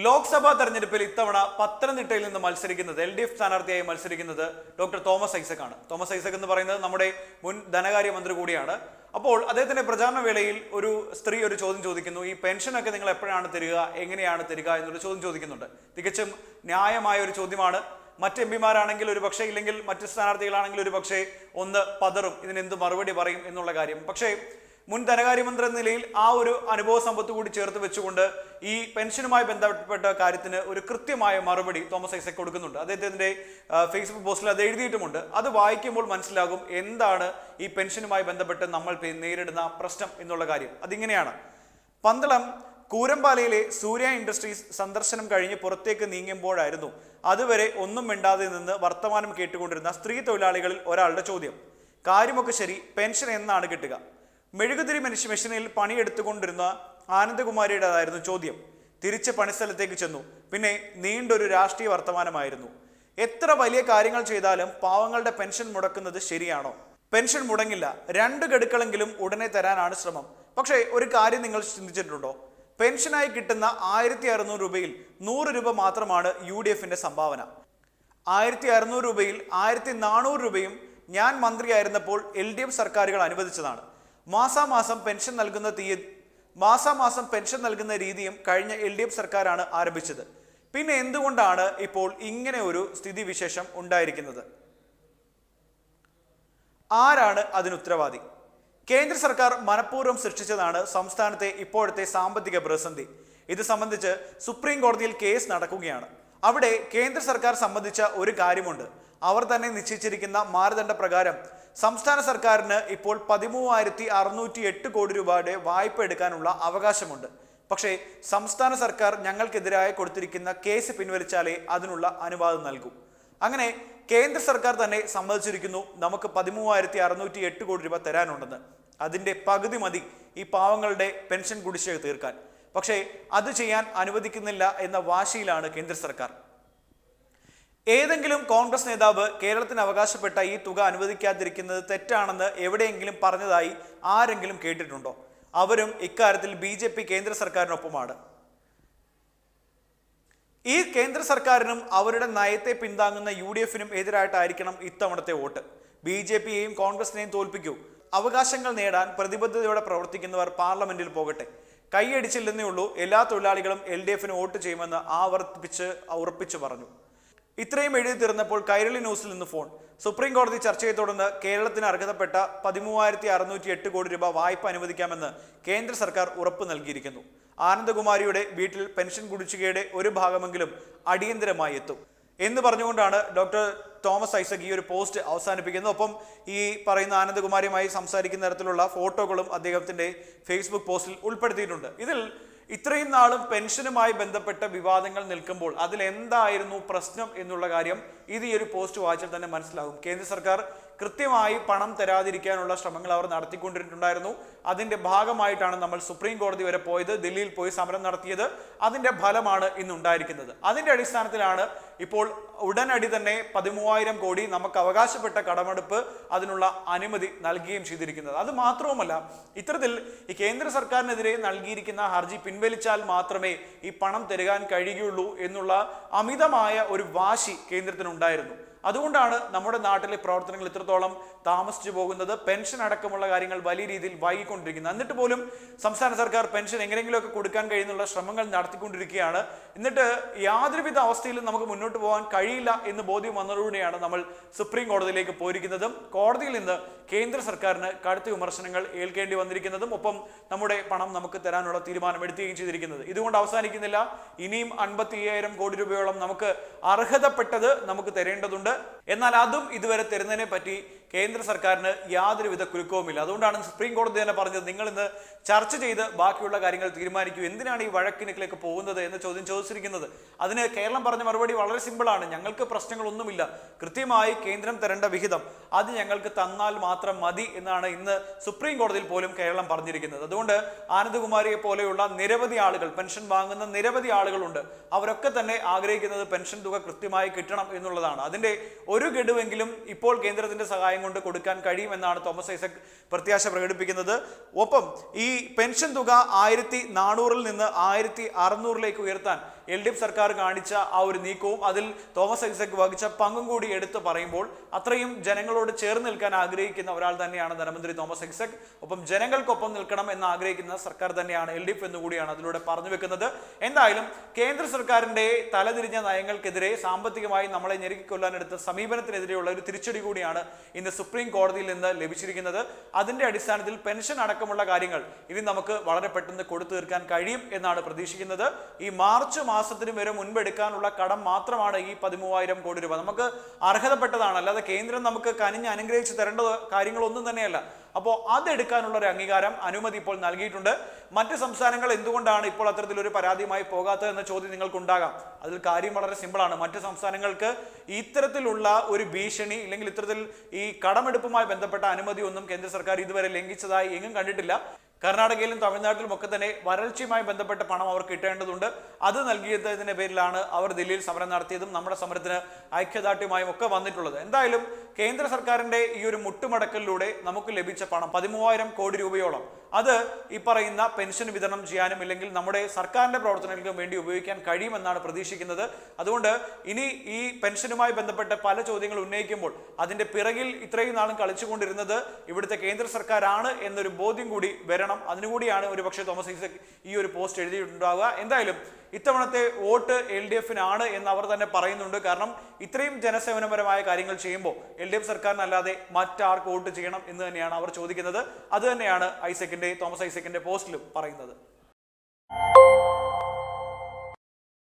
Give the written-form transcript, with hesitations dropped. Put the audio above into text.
ലോക്സഭാ തെരഞ്ഞെടുപ്പിൽ ഇത്തവണ പത്തനംതിട്ടയിൽ നിന്ന് മത്സരിക്കുന്നത് LDF സ്ഥാനാർത്ഥിയായി മത്സരിക്കുന്നത് ഡോക്ടർ തോമസ് ഐസക് ആണ്. തോമസ് ഐസക് എന്ന് പറയുന്നത് നമ്മുടെ മുൻ ധനകാര്യമന്ത്രി കൂടിയാണ്. അപ്പോൾ അദ്ദേഹത്തിന്റെ പ്രചാരണ വേളയിൽ ഒരു സ്ത്രീ ഒരു ചോദ്യം ചോദിക്കുന്നു, ഈ പെൻഷനൊക്കെ നിങ്ങൾ എപ്പോഴാണ് തരിക, എങ്ങനെയാണ് തരിക എന്നൊരു ചോദ്യം ചോദിക്കുന്നുണ്ട്. തികച്ചും ന്യായമായ ഒരു ചോദ്യമാണ്. മറ്റ് എംപിമാരാണെങ്കിൽ ഒരു പക്ഷേ, ഇല്ലെങ്കിൽ മറ്റ് സ്ഥാനാർത്ഥികളാണെങ്കിൽ ഒരു പക്ഷേ ഒന്ന് പതറും, ഇതിനെന്ത് മറുപടി പറയും എന്നുള്ള കാര്യം. പക്ഷേ മുൻ ധനകാര്യമന്ത്രി എന്ന നിലയിൽ ആ ഒരു അനുഭവ സമ്പത്ത് കൂടി ചേർത്ത് വെച്ചുകൊണ്ട് ഈ പെൻഷനുമായി ബന്ധപ്പെട്ട കാര്യത്തിന് ഒരു കൃത്യമായ മറുപടി തോമസ് ഐസക് കൊടുക്കുന്നുണ്ട്. അദ്ദേഹത്തിന്റെ ഫേസ്ബുക്ക് പോസ്റ്റിൽ അത് എഴുതിയിട്ടുമുണ്ട്. അത് വായിക്കുമ്പോൾ മനസ്സിലാകും എന്താണ് ഈ പെൻഷനുമായി ബന്ധപ്പെട്ട് നമ്മൾ നേരിടുന്ന പ്രശ്നം എന്നുള്ള കാര്യം. അതിങ്ങനെയാണ്: പന്തളം കൂരമ്പാലയിലെ സൂര്യ ഇൻഡസ്ട്രീസ് സന്ദർശനം കഴിഞ്ഞ് പുറത്തേക്ക് നീങ്ങുമ്പോഴായിരുന്നു അതുവരെ ഒന്നും മിണ്ടാതെ നിന്ന് വർത്തമാനം കേട്ടുകൊണ്ടിരുന്ന സ്ത്രീ തൊഴിലാളികളിൽ ഒരാളുടെ ചോദ്യം. കാര്യമൊക്കെ ശരി, പെൻഷൻ എന്നാണ് കിട്ടുക? മെഴുകുതിരി മെഷീനിൽ പണിയെടുത്തുകൊണ്ടിരുന്ന ആനന്ദകുമാരിയുടേതായിരുന്നു ചോദ്യം. തിരിച്ച് പണിസ്ഥലത്തേക്ക് ചെന്നു. പിന്നെ നീണ്ടൊരു രാഷ്ട്രീയ വർത്തമാനമായിരുന്നു. എത്ര വലിയ കാര്യങ്ങൾ ചെയ്താലും പാവങ്ങളുടെ പെൻഷൻ മുടക്കുന്നത് ശരിയാണോ? പെൻഷൻ മുടങ്ങില്ല, 2 ഗഡുക്കളെങ്കിലും ഉടനെ തരാനാണ് ശ്രമം. പക്ഷേ ഒരു കാര്യം നിങ്ങൾ ചിന്തിച്ചിട്ടുണ്ടോ? പെൻഷനായി കിട്ടുന്ന 1600 രൂപയിൽ 100 രൂപ മാത്രമാണ് UDFന്റെ സംഭാവന. 1600 രൂപയിൽ 1400 രൂപയും ഞാൻ മന്ത്രിയായിരുന്നപ്പോൾ LDF സർക്കാരുകൾ അനുവദിച്ചതാണ്. മാസാമാസം പെൻഷൻ നൽകുന്ന രീതിയും കഴിഞ്ഞ LDF സർക്കാരാണ് ആരംഭിച്ചത്. പിന്നെ എന്തുകൊണ്ടാണ് ഇപ്പോൾ ഇങ്ങനെ ഒരു സ്ഥിതിവിശേഷം ഉണ്ടായിരിക്കുന്നത്? ആരാണ് അതിന് ഉത്തരവാദി? കേന്ദ്ര സർക്കാർ മനഃപൂർവ്വം സൃഷ്ടിച്ചതാണ് സംസ്ഥാനത്തെ ഇപ്പോഴത്തെ സാമ്പത്തിക പ്രതിസന്ധി. ഇത് സംബന്ധിച്ച് സുപ്രീം കോടതിയിൽ കേസ് നടക്കുകയാണ്. അവിടെ കേന്ദ്ര സർക്കാർ സംബന്ധിച്ച ഒരു കാര്യമുണ്ട്. അവർ തന്നെ നിശ്ചയിച്ചിരിക്കുന്ന മാനദണ്ഡ പ്രകാരം സംസ്ഥാന സർക്കാരിന് ഇപ്പോൾ 13,608 കോടി രൂപയുടെ വായ്പ എടുക്കാനുള്ള അവകാശമുണ്ട്. പക്ഷേ സംസ്ഥാന സർക്കാർ ഞങ്ങൾക്കെതിരായി കൊടുത്തിരിക്കുന്ന കേസ് പിൻവലിച്ചാലേ അതിനുള്ള അനുവാദം നൽകൂ. അങ്ങനെ കേന്ദ്ര സർക്കാർ തന്നെ സമ്മതിച്ചിരിക്കുന്നു നമുക്ക് 13,608 കോടി രൂപ തരാനുണ്ടെന്ന്. അതിൻ്റെ പകുതി മതി ഈ പാവങ്ങളുടെ പെൻഷൻ കുടിശ്ശിക തീർക്കാൻ. പക്ഷേ അത് ചെയ്യാൻ അനുവദിക്കുന്നില്ല എന്ന വാശിയിലാണ് കേന്ദ്ര സർക്കാർ. ഏതെങ്കിലും കോൺഗ്രസ് നേതാവ് കേരളത്തിന് അവകാശപ്പെട്ട ഈ തുക അനുവദിക്കാതിരിക്കുന്നത് തെറ്റാണെന്ന് എവിടെയെങ്കിലും പറഞ്ഞതായി ആരെങ്കിലും കേട്ടിട്ടുണ്ടോ? അവരും ഇക്കാര്യത്തിൽ BJP കേന്ദ്ര സർക്കാരിനൊപ്പമാണ്. ഈ കേന്ദ്ര സർക്കാരിനും അവരുടെ നയത്തെ പിന്താങ്ങുന്ന UDFനും എതിരായിട്ടായിരിക്കണം ഇത്തവണത്തെ വോട്ട്. BJPയെയും കോൺഗ്രസിനെയും തോൽപ്പിക്കൂ. അവകാശങ്ങൾ നേടാൻ പ്രതിബദ്ധതയോടെ പ്രവർത്തിക്കുന്നവർ പാർലമെന്റിൽ പോകട്ടെ. കൈയടിച്ചില്ലെന്നേ ഉള്ളൂ എല്ലാ തൊഴിലാളികളും LDFന് വോട്ട് ചെയ്യുമെന്ന് ഉറപ്പിച്ചു പറഞ്ഞു. ഇത്രയും എഴുതി തീർന്നപ്പോൾ കൈരളി ന്യൂസിൽ നിന്ന് ഫോൺ. സുപ്രീം കോടതി ചർച്ചയെ തുടർന്ന് കേരളത്തിന് അർഹതപ്പെട്ട 13,608 കോടി രൂപ വായ്പ അനുവദിക്കാമെന്ന് കേന്ദ്ര സർക്കാർ ഉറപ്പ് നൽകിയിരിക്കുന്നു. ആനന്ദകുമാരിയുടെ വീട്ടിൽ പെൻഷൻ കുടിശ്ശികയുടെ ഒരു ഭാഗമെങ്കിലും അടിയന്തരമായി എത്തും എന്ന് പറഞ്ഞുകൊണ്ടാണ് ഡോക്ടർ തോമസ് ഐസക് ഈ ഒരു പോസ്റ്റ് അവസാനിപ്പിക്കുന്നത്. ഒപ്പം ഈ പറയുന്ന ആനന്ദകുമാരിയുമായി സംസാരിക്കുന്ന തരത്തിലുള്ള ഫോട്ടോകളും അദ്ദേഹത്തിന്റെ ഫേസ്ബുക്ക് പോസ്റ്റിൽ ഉൾപ്പെടുത്തിയിട്ടുണ്ട്. ഇതിൽ ഇത്രയും നാളും പെൻഷനുമായി ബന്ധപ്പെട്ട വിവാദങ്ങൾ നിൽക്കുമ്പോൾ അതിലെന്തായിരുന്നു പ്രശ്നം എന്നുള്ള കാര്യം ഈ ഒരു പോസ്റ്റ് വായിച്ചാൽ തന്നെ മനസ്സിലാകും. കേന്ദ്ര സർക്കാർ കൃത്യമായി പണം തരാതിരിക്കാനുള്ള ശ്രമങ്ങൾ അവർ നടത്തിക്കൊണ്ടിട്ടുണ്ടായിരുന്നു. അതിന്റെ ഭാഗമായിട്ടാണ് നമ്മൾ സുപ്രീം കോടതി വരെ പോയത്, ദില്ലിയിൽ പോയി സമരം നടത്തിയത്. അതിന്റെ ഫലമാണ് ഇന്നുണ്ടായിരിക്കുന്നത്. അതിന്റെ അടിസ്ഥാനത്തിലാണ് ഇപ്പോൾ ഉടനടി തന്നെ 13,000 കോടി നമുക്ക് അവകാശപ്പെട്ട കടമെടുപ്പ് അതിനുള്ള അനുമതി നൽകുകയും ചെയ്തിരിക്കുന്നത്. അത് മാത്രവുമല്ല, ഇത്തരത്തിൽ ഈ കേന്ദ്ര സർക്കാരിനെതിരെ നൽകിയിരിക്കുന്ന ഹർജി പിൻവലിച്ചാൽ മാത്രമേ ഈ പണം തരുവാൻ കഴിയുകയുള്ളൂ എന്നുള്ള അമിതമായ ഒരു വാശി കേന്ദ്രത്തിനുണ്ടായിരുന്നു. അതുകൊണ്ടാണ് നമ്മുടെ നാട്ടിലെ പ്രവർത്തനങ്ങൾ ഇത്രത്തോളം താമസിച്ചു പോകുന്നത്. പെൻഷൻ അടക്കമുള്ള കാര്യങ്ങൾ വലിയ രീതിയിൽ വൈകിക്കൊണ്ടിരിക്കുന്നത്. എന്നിട്ട് പോലും സംസ്ഥാന സർക്കാർ പെൻഷൻ എങ്ങനെയെങ്കിലുമൊക്കെ കൊടുക്കാൻ കഴിയുന്നുള്ള ശ്രമങ്ങൾ നടത്തിക്കൊണ്ടിരിക്കുകയാണ്. എന്നിട്ട് യാതൊരുവിധ അവസ്ഥയിലും നമുക്ക് മുന്നോട്ട് പോകാൻ കഴിയില്ല എന്ന് ബോധ്യം വന്നതോടെയാണ് നമ്മൾ സുപ്രീം കോടതിയിലേക്ക് പോയിരിക്കുന്നതും കോടതിയിൽ നിന്ന് കേന്ദ്ര സർക്കാരിന് കടുത്ത വിമർശനങ്ങൾ ഏൽക്കേണ്ടി വന്നിരിക്കുന്നതും ഒപ്പം നമ്മുടെ പണം നമുക്ക് തരാനുള്ള തീരുമാനം എടുക്കുകയും ചെയ്തിരിക്കുന്നത്. ഇതുകൊണ്ട് അവസാനിക്കുന്നില്ല. ഇനിയും 55,000 കോടി രൂപയോളം നമുക്ക് അർഹതപ്പെട്ടത് നമുക്ക് തരേണ്ടതുണ്ട്. എന്നാൽ അതും ഇതുവരെ തരുന്നതിനെ പറ്റി കേന്ദ്ര സർക്കാരിന് യാതൊരുവിധ കുലുക്കവുമില്ല. അതുകൊണ്ടാണ് സുപ്രീം കോടതി തന്നെ പറഞ്ഞത്, നിങ്ങൾ ഇന്ന് ചർച്ച ചെയ്ത് ബാക്കിയുള്ള കാര്യങ്ങൾ തീരുമാനിക്കൂ, എന്തിനാണ് ഈ വഴക്കിനേക്ക് പോകുന്നത് എന്ന ചോദ്യം ചോദിച്ചിരിക്കുന്നത്. അതിന് കേരളം പറഞ്ഞ മറുപടി വളരെ സിമ്പിളാണ്. ഞങ്ങൾക്ക് പ്രശ്നങ്ങളൊന്നുമില്ല, കൃത്യമായി കേന്ദ്രം തരേണ്ട വിഹിതം അത് ഞങ്ങൾക്ക് തന്നാൽ മാത്രം മതി എന്നാണ് ഇന്ന് സുപ്രീം കോടതിയിൽ പോലും കേരളം പറഞ്ഞിരിക്കുന്നത്. അതുകൊണ്ട് ആനന്ദകുമാരിയെ പോലെയുള്ള നിരവധി ആളുകൾ, പെൻഷൻ വാങ്ങുന്ന നിരവധി ആളുകളുണ്ട്. അവരൊക്കെ തന്നെ ആഗ്രഹിക്കുന്നത് പെൻഷൻ തുക കൃത്യമായി കിട്ടണം എന്നുള്ളതാണ്. അതിന്റെ ഒരു ഗഡുവെങ്കിലും ഇപ്പോൾ കേന്ദ്രത്തിന്റെ സഹായം കൊണ്ട് കൊടുക്കാൻ കഴിയുമെന്നാണ് തോമസ് ഐസക് പ്രത്യാശ പ്രകടിപ്പിക്കുന്നത്. ഒപ്പം ഈ പെൻഷൻ തുക 1400 നിന്ന് 1600 ഉയർത്താൻ LDF സർക്കാർ കാണിച്ച ആ ഒരു നീക്കവും അതിൽ തോമസ് ഐസക് വഹിച്ച പങ്കും കൂടി എടുത്തു പറയുമ്പോൾ അത്രയും ജനങ്ങളോട് ചേർന്ന് നിൽക്കാൻ ആഗ്രഹിക്കുന്ന ഒരാൾ തന്നെയാണ് ധനമന്ത്രി തോമസ് ഐസക്. ഒപ്പം ജനങ്ങൾക്കൊപ്പം നിൽക്കണം എന്ന് ആഗ്രഹിക്കുന്ന സർക്കാർ തന്നെയാണ് LDF എന്നുകൂടിയാണ് അതിലൂടെ പറഞ്ഞു വെക്കുന്നത്. എന്തായാലും കേന്ദ്ര സർക്കാരിന്റെ തലതിരിഞ്ഞ നയങ്ങൾക്കെതിരെ സാമ്പത്തികമായി നമ്മളെ ഞെരുക്കിക്കൊല്ലാനെടുത്ത സമീപനത്തിനെതിരെയുള്ള ഒരു തിരിച്ചടി കൂടിയാണ് ഇന്ന് സുപ്രീം കോടതിയിൽ നിന്ന് ലഭിച്ചിരിക്കുന്നത്. അതിന്റെ അടിസ്ഥാനത്തിൽ പെൻഷൻ അടക്കമുള്ള കാര്യങ്ങൾ ഇനി നമുക്ക് വളരെ പെട്ടെന്ന് കൊടുത്തു തീർക്കാൻ കഴിയും എന്നാണ് പ്രതീക്ഷിക്കുന്നത്. ഈ മാർച്ച് മാസത്തിന് വരെ മുൻപെടുക്കാനുള്ള കടം മാത്രമാണ് ഈ 13,000 കോടി രൂപ. നമുക്ക് അർഹതപ്പെട്ടതാണ്, അല്ലാതെ കേന്ദ്രം നമുക്ക് കനിഞ്ഞ് അനുഗ്രഹിച്ച് തരേണ്ട കാര്യങ്ങളൊന്നും തന്നെയല്ല. അപ്പോൾ അതെടുക്കാനുള്ള ഒരു അംഗീകാരം, അനുമതി ഇപ്പോൾ നൽകിയിട്ടുണ്ട്. മറ്റ് സംസ്ഥാനങ്ങൾ എന്തുകൊണ്ടാണ് ഇപ്പോൾ അത്തരത്തിലൊരു പരാതിയുമായി പോകാത്തത് എന്ന ചോദ്യം നിങ്ങൾക്കുണ്ടാകാം. അതിൽ കാര്യം വളരെ സിമ്പിളാണ്. മറ്റ് സംസ്ഥാനങ്ങൾക്ക് ഇത്തരത്തിലുള്ള ഒരു ഭീഷണി ഇല്ലെങ്കിൽ ഇത്തരത്തിൽ ഈ കടമെടുപ്പുമായി ബന്ധപ്പെട്ട അനുമതി ഒന്നും കേന്ദ്ര സർക്കാർ ഇതുവരെ ലംഘിച്ചതായി എങ്ങും കണ്ടിട്ടില്ല. കർണാടകയിലും തമിഴ്നാട്ടിലും ഒക്കെ തന്നെ വരൾച്ചയുമായി ബന്ധപ്പെട്ട പണം അവർക്ക് കിട്ടേണ്ടതുണ്ട്. അത് നൽകിയതിന്റെ പേരിലാണ് അവർ ദില്ലിയിൽ സമരം നടത്തിയതും നമ്മുടെ സമരത്തിന് ഐക്യദാർഢ്യമായും ഒക്കെ വന്നിട്ടുള്ളത്. എന്തായാലും കേന്ദ്ര സർക്കാരിന്റെ ഈ ഒരു മുട്ടുമടക്കലിലൂടെ നമുക്ക് ലഭിച്ച പണം 13,000 കോടി രൂപയോളം അത് ഈ പറയുന്ന പെൻഷൻ വിതരണം ചെയ്യാനും ഇല്ലെങ്കിൽ നമ്മുടെ സർക്കാരിന്റെ പ്രവർത്തനങ്ങൾക്കും വേണ്ടി ഉപയോഗിക്കാൻ കഴിയുമെന്നാണ് പ്രതീക്ഷിക്കുന്നത്. അതുകൊണ്ട് ഇനി ഈ പെൻഷനുമായി ബന്ധപ്പെട്ട പല ചോദ്യങ്ങൾ ഉന്നയിക്കുമ്പോൾ അതിന്റെ പിറകിൽ ഇത്രയും നാളും കളിച്ചുകൊണ്ടിരുന്നത് ഇവിടുത്തെ കേന്ദ്ര സർക്കാരാണ് എന്നൊരു ബോധ്യം കൂടി വരണം. അതിനുകൂടിയാണ് ഒരുപക്ഷെ തോമസ് ഐസക് ഈ ഒരു പോസ്റ്റ് എഴുതിയിട്ടുണ്ടാവുക. എന്തായാലും ഇത്തവണത്തെ വോട്ട് LDF-നാണ് എന്ന് അവർ തന്നെ പറയുന്നുണ്ട്. കാരണം ഇത്രയും ജനസേവനപരമായ കാര്യങ്ങൾ ചെയ്യുമ്പോൾ LDF സർക്കാരിനല്ലാതെ മറ്റാർക്ക് വോട്ട് ചെയ്യണം എന്ന് തന്നെയാണ് അവർ ചോദിക്കുന്നത്. അത് തന്നെയാണ് തോമസ് ഐസക്കിന്റെ പോസ്റ്റിലും പറയുന്നത്.